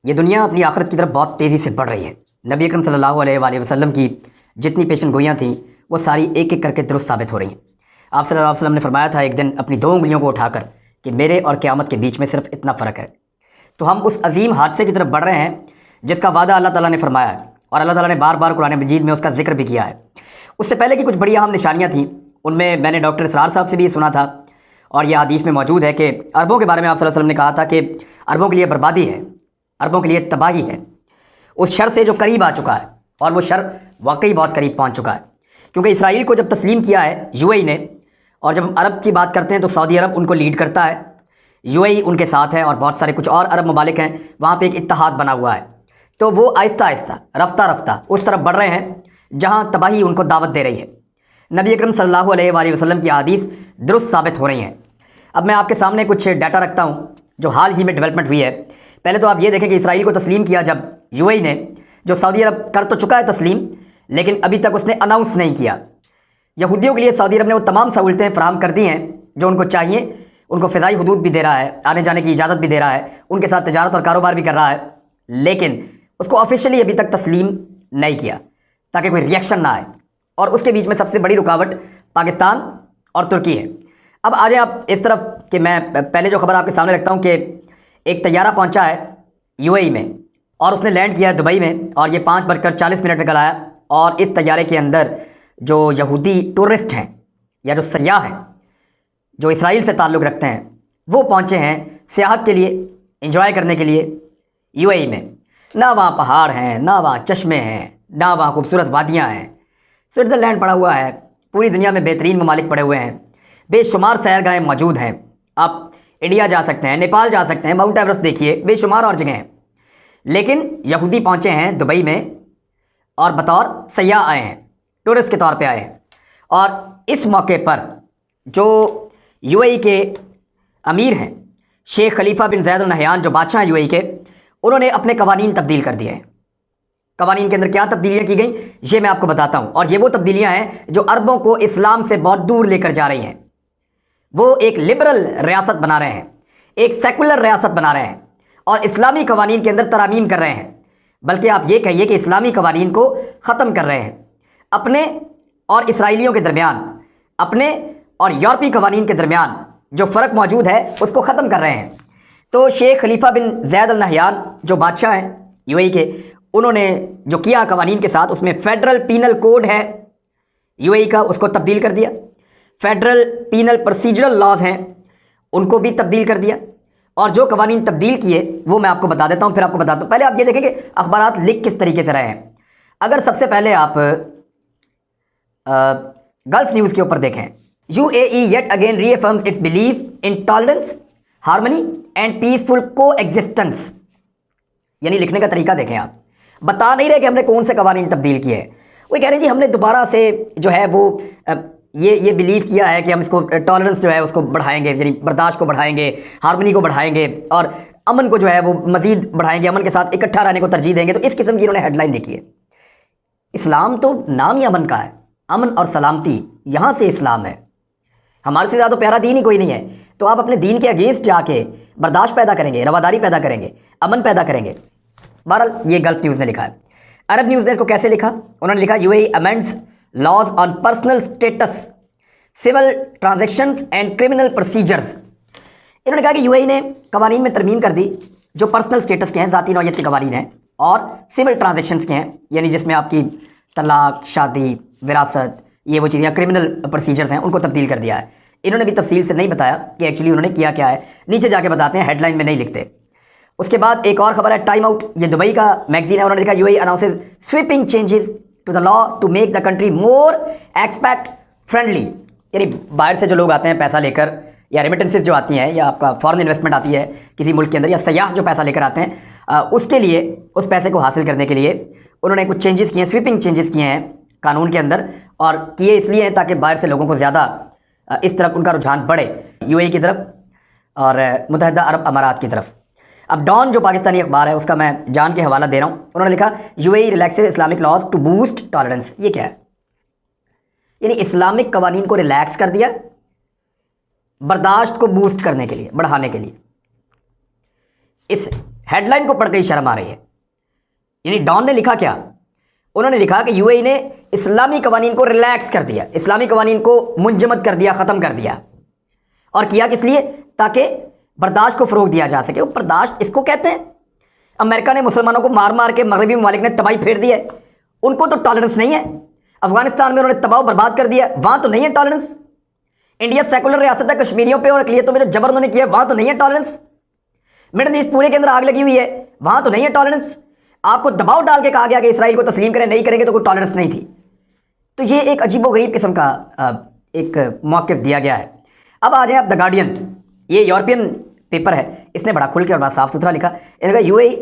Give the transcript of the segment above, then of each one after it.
یہ دنیا اپنی آخرت کی طرف بہت تیزی سے بڑھ رہی ہے۔ نبی اکرم صلی اللہ علیہ وآلہ وسلم کی جتنی پیشن گوئیاں تھیں وہ ساری ایک ایک کر کے درست ثابت ہو رہی ہیں۔ آپ صلی اللہ علیہ وسلم نے فرمایا تھا ایک دن اپنی 2 انگلیوں کو اٹھا کر کہ میرے اور قیامت کے بیچ میں صرف اتنا فرق ہے۔ تو ہم اس عظیم حادثے کی طرف بڑھ رہے ہیں جس کا وعدہ اللہ تعالیٰ نے فرمایا ہے، اور اللہ تعالیٰ نے بار بار قرآن مجید میں اس کا ذکر بھی کیا ہے۔ اس سے پہلے کی کچھ بڑی اہم نشانیاں تھیں، ان میں نے ڈاکٹر اسرار صاحب سے بھی یہ سنا تھا، اور یہ حدیث میں موجود ہے کہ عربوں کے بارے میں آپ صلی اللہ علیہ وسلم نے کہا تھا کہ عربوں کے لیے بربادی ہے، عربوں کے لیے تباہی ہے، اس شر سے جو قریب آ چکا ہے، اور وہ شر واقعی بہت قریب پہنچ چکا ہے، کیونکہ اسرائیل کو جب تسلیم کیا ہے یو اے ای نے، اور جب ہم عرب کی بات کرتے ہیں تو سعودی عرب ان کو لیڈ کرتا ہے، یو اے ای ان کے ساتھ ہے، اور بہت سارے کچھ اور عرب ممالک ہیں، وہاں پہ ایک اتحاد بنا ہوا ہے۔ تو وہ آہستہ آہستہ رفتہ رفتہ اس طرف بڑھ رہے ہیں جہاں تباہی ان کو دعوت دے رہی ہے۔ نبی اکرم صلی اللہ علیہ وآلہ وسلم کی احادیث درست ثابت ہو رہی ہیں۔ اب میں آپ کے سامنے کچھ ڈیٹا رکھتا ہوں جو حال ہی میں ڈیولپمنٹ ہوئی ہے۔ پہلے تو آپ یہ دیکھیں کہ اسرائیل کو تسلیم کیا جب یو اے ای نے، جو سعودی عرب کر تو چکا ہے تسلیم، لیکن ابھی تک اس نے اناؤنس نہیں کیا۔ یہودیوں کے لیے سعودی عرب نے وہ تمام سہولتیں فراہم کر دی ہیں جو ان کو چاہیے، ان کو فضائی حدود بھی دے رہا ہے، آنے جانے کی اجازت بھی دے رہا ہے، ان کے ساتھ تجارت اور کاروبار بھی کر رہا ہے، لیکن اس کو آفیشلی ابھی تک تسلیم نہیں کیا تاکہ کوئی ریئیکشن نہ آئے۔ اور اس کے بیچ میں سب سے بڑی رکاوٹ پاکستان اور ترکی ہے۔ اب آ جائیں آپ اس طرف کہ میں پہلے جو خبر آپ کے سامنے رکھتا ہوں کہ ایک طیارہ پہنچا ہے یو اے ای میں، اور اس نے لینڈ کیا ہے دبئی میں، اور یہ 5:40 پہ کل آیا، اور اس طیارے کے اندر جو یہودی ٹورسٹ ہیں یا جو سیاح ہیں جو اسرائیل سے تعلق رکھتے ہیں وہ پہنچے ہیں سیاحت کے لیے، انجوائے کرنے کے لیے یو اے ای میں۔ نہ وہاں پہاڑ ہیں، نہ وہاں چشمے ہیں، نہ وہاں خوبصورت وادیاں ہیں، سوئٹزرلینڈ پڑا ہوا ہے، پوری دنیا میں بہترین ممالک پڑے ہوئے ہیں، بے شمار سیرگاہیں موجود ہیں، آپ انڈیا جا سکتے ہیں، نیپال جا سکتے ہیں، ماؤنٹ ایورسٹ دیکھیے، بے شمار اور جگہیں ہیں، لیکن یہودی پہنچے ہیں دبئی میں اور بطور سیاح آئے ہیں، ٹورسٹ کے طور پہ آئے ہیں۔ اور اس موقع پر جو یو اے ای کے امیر ہیں شیخ خلیفہ بن زید ال نہیان، جو بادشاہ ہیں یو اے ای کے، انہوں نے اپنے قوانین تبدیل کر دیے ہیں۔ قوانین کے اندر کیا تبدیلیاں کی گئیں یہ میں آپ کو بتاتا ہوں، اور یہ وہ تبدیلیاں ہیں جو عربوں کو اسلام سے بہت دور لے کر جا رہی ہیں۔ وہ ایک لبرل ریاست بنا رہے ہیں، ایک سیکولر ریاست بنا رہے ہیں، اور اسلامی قوانین کے اندر ترامیم کر رہے ہیں، بلکہ آپ یہ کہیے کہ اسلامی قوانین کو ختم کر رہے ہیں۔ اپنے اور اسرائیلیوں کے درمیان، اپنے اور یورپی قوانین کے درمیان جو فرق موجود ہے اس کو ختم کر رہے ہیں۔ تو شیخ خلیفہ بن زید ال نہیان جو بادشاہ ہیں یو اے ای کے، انہوں نے جو کیا قوانین کے ساتھ، اس میں فیڈرل پینل کوڈ ہے یو اے ای کا، اس کو تبدیل کر دیا۔ فیڈرل پینل پروسیجرل لاز ہیں ان کو بھی تبدیل کر دیا، اور جو قوانین تبدیل کیے وہ میں آپ کو بتا دیتا ہوں، پھر آپ کو بتاتا ہوں۔ پہلے آپ یہ دیکھیں کہ اخبارات لکھ کس طریقے سے رہے ہیں۔ اگر سب سے پہلے آپ گلف نیوز کے اوپر دیکھیں، U A E yet again reaffirms its belief in tolerance, harmony and peaceful coexistence, یعنی لکھنے کا طریقہ دیکھیں، آپ بتا نہیں رہے کہ ہم نے کون سے قوانین تبدیل کیے ہیں، وہ کہہ رہے ہیں جی ہم نے دوبارہ سے جو ہے وہ یہ بلیو کیا ہے کہ ہم اس کو ٹالرنس جو ہے اس کو بڑھائیں گے، یعنی برداشت کو بڑھائیں گے، ہارمنی کو بڑھائیں گے، اور امن کو جو ہے وہ مزید بڑھائیں گے، امن کے ساتھ اکٹھا رہنے کو ترجیح دیں گے۔ تو اس قسم کی انہوں نے ہیڈ لائن لکھی ہے۔ اسلام تو نام ہی امن کا ہے، امن اور سلامتی، یہاں سے اسلام ہے۔ ہمارے سے زیادہ پیارا دین ہی کوئی نہیں ہے، تو آپ اپنے دین کے اگینسٹ جا کے برداشت پیدا کریں گے، رواداری پیدا کریں گے، امن پیدا کریں گے۔ بہرحال یہ گلف نیوز نے لکھا ہے۔ عرب نیوز نے اس کو کیسے لکھا؟ انہوں نے لکھا U A E amends laws on personal status, civil transactions and criminal procedures. انہوں نے کہا کہ یو اے ای نے قوانین میں ترمیم کر دی جو پرسنل اسٹیٹس کے ہیں، ذاتی نوعیت کے قوانین ہیں، اور سول ٹرانزیکشنز کے ہیں، یعنی جس میں آپ کی طلاق، شادی، وراثت، یہ وہ چیزیں، کرمنل پروسیجرز ہیں، ان کو تبدیل کر دیا ہے۔ انہوں نے بھی تفصیل سے نہیں بتایا کہ ایکچولی انہوں نے کیا کیا ہے، نیچے جا کے بتاتے ہیں، ہیڈ لائن میں نہیں لکھتے۔ اس کے بعد ایک اور خبر ہے ٹائم آؤٹ، یہ دبئی کا میگزین ہے، انہوں نے لکھا U A E announces sweeping changes to the law to make the country more expat friendly, یعنی باہر سے جو لوگ آتے ہیں پیسہ لے کر، یا ریمیٹنسز جو آتی ہیں، یا آپ کا فارن انویسٹمنٹ آتی ہے کسی ملک کے اندر، یا سیاح جو پیسہ لے کر آتے ہیں، اس کے لیے، اس پیسے کو حاصل کرنے کے لیے انہوں نے کچھ چینجز کیے ہیں، سویپنگ چینجز کیے ہیں قانون کے اندر، اور کیے اس لیے ہیں تاکہ باہر سے لوگوں کو زیادہ اس طرف ان کا رجحان بڑھے، یو اے ای کی طرف اور متحدہ عرب امارات کی طرف۔ اب ڈان جو پاکستانی اخبار ہے اس کا میں جان کے حوالہ دے رہا ہوں، انہوں نے لکھا U A E relaxes Islamic laws to boost tolerance. یہ کیا ہے؟ یعنی اسلامک قوانین کو ریلیکس کر دیا برداشت کو بوسٹ کرنے کے لیے، بڑھانے کے لیے۔ اس हेड लाइन को पढ़ के ही शर्म आ रही है। यानी डॉन ने लिखा क्या, उन्होंने लिखा कि यूएई ने इस्लामी कवानीन को रिलैक्स कर दिया, इस्लामी कवानीन को मुंजमद कर दिया, ख़त्म कर दिया। और किया किस लिए, ताकि बर्दाश्त को फ़रोग दिया जा सके। वो बर्दाश्त इसको कहते हैं। अमेरिका ने मुसलमानों को मार मार के मगरबी ममालिक ने तबाही फेर दी है, उनको तो टॉलरेंस नहीं है। अफगानिस्तान में उन्होंने तबाह बर्बाद कर दिया, वहाँ तो नहीं है टॉलरेंस। इंडिया सेकुलर रियासत है, कश्मीरियों पे और अक़लियतों में जो जबर उन्होंने किया वहाँ तो नहीं है टॉलरेंस। मिडल ईस्ट पूरे के अंदर आग लगी हुई है, वहाँ तो नहीं है टॉलरेंस। आपको दबाव डाल के कहा गया कि इसराइल को तस्लीम करें, नहीं करेंगे तो कोई टॉलरेंस नहीं थी। तो ये एक अजीबोगरीब किस्म का एक मौक़िफ़ दिया गया है। अब आ जाए आप द गार्डियन, ये यूरोपियन पेपर है, इसने बड़ा खुल के और बड़ा साफ सुथरा लिखा। इनका यूएई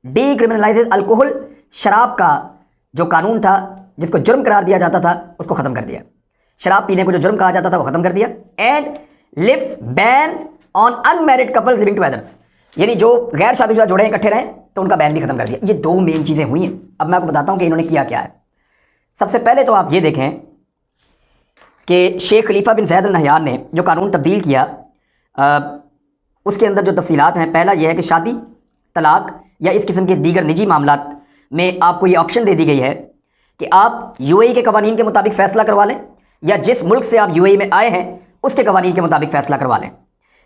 डीक्रिमिनलाइजेज अल्कोहल, शराब का जो कानून था जिसको जुर्म करार दिया जाता था उसको ख़त्म कर दिया। शराब पीने को जो जुर्म कहा जाता था वो ख़त्म कर दिया। And lifts ban on unmarried couple living together, यानी जो गैर शादीशुदा जोड़े इकट्ठे रहें तो उनका बैन भी खत्म कर दिया। ये दो मेन चीज़ें हुई हैं। अब मैं आपको बताता हूँ कि इन्होंने किया क्या है। सबसे पहले तो आप ये देखें कि शेख खलीफा बिन ज़ैद अल नहयान ने जो कानून तब्दील किया, उसके अंदर जो तफसीलात हैं, पहला यह है कि शादी, तलाक या इस किस्म के दीगर निजी मामलात में आपको ये ऑप्शन दे दी गई है कि आप यूएई के कवानीन के मुताबिक फ़ैसला करवा लें या जिस मुल्क से आप यूएई में आए हैं उसके कवानीन के मुताबिक फ़ैसला करवा लें।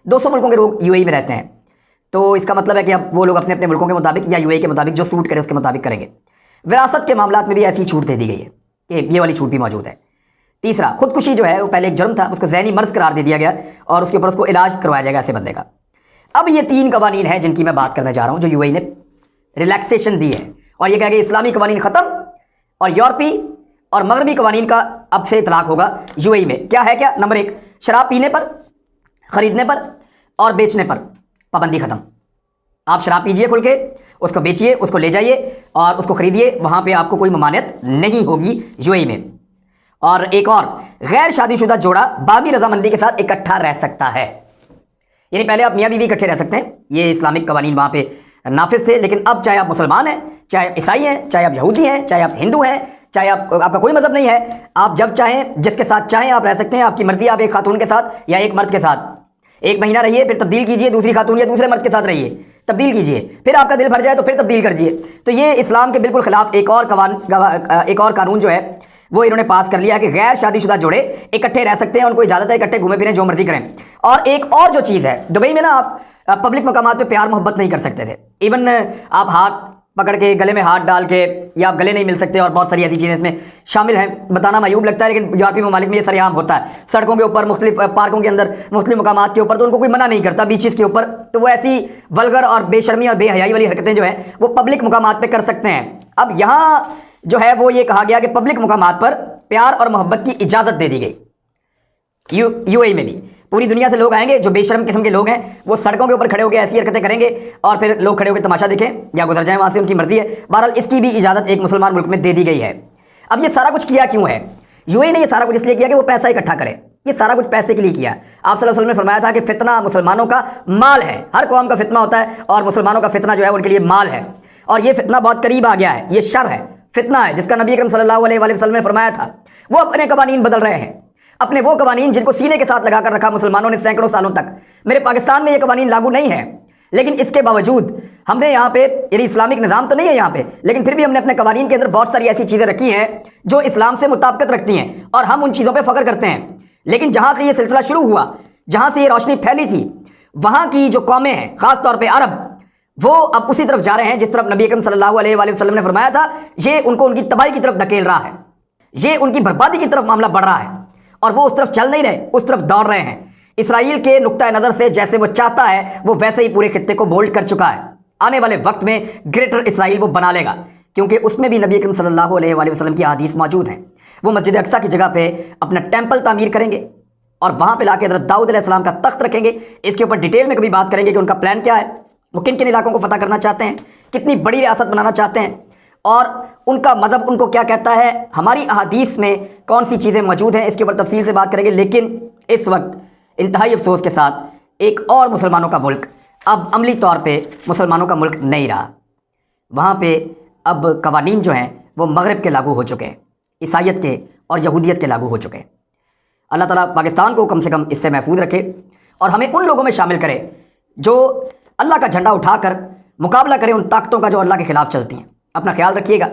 200 मुल्कों के लोग यूएई में रहते हैं, तो इसका मतलब है कि अब वो लोग अपने अपने मुल्कों के मुताबिक या यूएई के मुताबिक जो सूट करे उसके मुताबिक करेंगे। विरासत के मामलात में भी ऐसी छूट दे दी गई है कि ये वाली छूट भी मौजूद है। तीसरा, खुदकुशी जो है वो पहले एक जुर्म था, उसको ज़हनी मर्ज़ करार दे दिया गया और उसके ऊपर उसको इलाज करवाया जाएगा ऐसे बंदे का। अब ये 3 कवानीन हैं जिनकी मैं बात करने जा रहा हूँ, जो यूएई ने रिलैक्सेशन दी है। और ये कह गए इस्लामी कवानीन ख़त्म और यूरोपी और मगरबी कवानीन का अब से इतलाक़ होगा यूएई में। क्या है क्या, नंबर 1, शराब पीने पर, ख़रीदने पर और बेचने पर पाबंदी ख़त्म। आप शराब पीजिए खुल के, उसको बेचिए, उसको ले जाइए और उसको ख़रीदिए, वहाँ पे आपको कोई ममानियत नहीं होगी यूएई में। और एक और, गैर शादीशुदा जोड़ा बाबी रजामंदी के साथ इकट्ठा रह सकता है। यानी पहले आप मियाँ बीवी इकट्ठे रह सकते हैं, ये इस्लामिक कवानीन वहाँ पे नाफिज थे, लेकिन अब चाहे आप मुसलमान हैं, चाहे ईसाई हैं, चाहे आप यहूदी हैं, चाहे आप हिंदू हैं, चाहे आपका कोई मज़हब नहीं है, आप जब चाहें जिसके साथ चाहें आप रह सकते हैं। आपकी मर्ज़ी, आप एक खातून के साथ या एक मर्द के साथ 1 महीना रहिए, फिर तब्दील कीजिए, दूसरी खातून या दूसरे मर्द के साथ रहिए, तब्दील कीजिए, फिर आपका दिल भर जाए तो फिर तब्दील कर दीजिए। तो ये इस्लाम के बिल्कुल ख़िलाफ़ एक और कानून जो है वो इन्होंने पास कर लिया कि गैर शादीशुदा जोड़े इकट्ठे रह सकते हैं, उनको इजाज़त है इकट्ठे घूमे फिरें, जो मर्जी करें। और एक और जो चीज़ है, दुबई में ना आप पब्लिक मकामात पे प्यार मोहब्बत नहीं कर सकते थे। इवन आप हाथ पकड़ के गले में हाथ डाल के या आप गले नहीं मिल सकते, और बहुत सारी ऐसी चीज़ें इसमें शामिल हैं। बताना मायूब लगता है, लेकिन यूरोपीय ममालिक में ये सरेआम होता है। सड़कों के ऊपर, मुख्तलिफ पार्कों के अंदर, मुख्तलिफ मकामात के ऊपर तो उनको कोई मना नहीं करता, बीचेस के ऊपर तो वो ऐसी वल्गर और बेशर्मी और बेहयाई वाली हरकतें जो हैं वो पब्लिक मकामात पर कर सकते हैं। अब यहाँ जो है वो ये कहा गया कि पब्लिक मकामात पर प्यार और मोहब्बत की इजाज़त दे दी गई। यूएई में भी पूरी दुनिया से लोग आएंगे जो बेशर्म किस्म के लोग हैं, वो सड़कों के ऊपर खड़े होकर ऐसी हरकतें करेंगे और फिर लोग खड़े होकर तमाशा देखें या गुजर जाएं वहाँ से, उनकी मर्जी है। बहरहाल इसकी भी इजाज़त एक मुसलमान मुल्क में दे दी गई है। अब ये सारा कुछ किया क्यों है? यूएई ने ये सारा कुछ इसलिए किया कि वो पैसा इकट्ठा करे। ये सारा कुछ पैसे के लिए किया। आप सल्लल्लाहु अलैहि वसल्लम ने फरमाया था कि फितना मुसलमानों का माल है। हर कौम का फितना होता है और मुसलमानों का फितना जो है उनके लिए माल है, और ये फितना बहुत करीब आ गया है। ये शर है, फितना है, जिसका नबी अकरम सल्लल्लाहु अलैहि वसल्लम ने फरमाया था। वो अपने कवानीन बदल रहे हैं, अपने वो कवानीन जिनको सीने के साथ लगा कर रखा मुसलमानों ने सैकड़ों सालों तक। मेरे पाकिस्तान में ये कवानीन लागू नहीं है, लेकिन इसके बावजूद हमने यहाँ पे, यानी इस्लामिक निज़ाम तो नहीं है यहाँ पे, लेकिन फिर भी हमने अपने कवानीन के अंदर बहुत सारी ऐसी चीज़ें रखी हैं जो इस्लाम से मुताबिकत रखती हैं, और हम उन चीज़ों पर फ़ख्र करते हैं। लेकिन जहाँ से ये सिलसिला शुरू हुआ, जहाँ से ये रोशनी फैली थी, वहाँ की जो कौमें हैं, ख़ास तौर पर अरब, वो अब उसी तरफ जा रहे हैं जिस तरफ नबी अकरम सल्लल्लाहु अलैहि वसल्लम ने फरमाया था। ये उनको उनकी तबाही की तरफ धकेल रहा है, ये उनकी बर्बादी की तरफ मामला बढ़ रहा है, और वो उस तरफ चल नहीं रहे, उस तरफ दौड़ रहे हैं। इसराइल के नुक्ता नज़र से जैसे वो चाहता है वो वैसे ही पूरे खित्ते को मोल्ड कर चुका है। आने वाले वक्त में ग्रेटर इसराइल वो बना लेगा, क्योंकि उसमें भी नबी अकरम सल्लल्लाहु अलैहि वसल्लम की हदीस मौजूद हैं। वो मस्जिद अक्सा की जगह पे अपना टेंपल तामीर करेंगे और वहाँ पे लाके हज़रत दाऊद अलैहिस्सलाम का तख्त रखेंगे। इसके ऊपर डिटेल में कभी बात करेंगे कि उनका प्लान क्या है, वो किन किन इलाकों को फतह करना चाहते हैं, कितनी बड़ी रियासत बनाना चाहते हैं, और उनका मज़हब उनको क्या कहता है, हमारी अहादीस में कौन सी चीज़ें मौजूद हैं, इसके ऊपर तफसील से बात करेंगे। लेकिन इस वक्त इंतहाई अफसोस के साथ एक और मुसलमानों का मुल्क अब अमली तौर पे मुसलमानों का मुल्क नहीं रहा। वहाँ पे अब कवानीन जो हैं वो मगरब के लागू हो चुके हैं, ईसाइयत के और यहूदियत के लागू हो चुके हैं। अल्लाह ताला पाकिस्तान को कम से कम इससे महफूज रखे और हमें उन लोगों में शामिल करे जो अल्लाह का झंडा उठाकर مقابلہ کریں ان طاقتوں کا جو اللہ کے خلاف چلتی ہیں۔ اپنا خیال رکھیے گا۔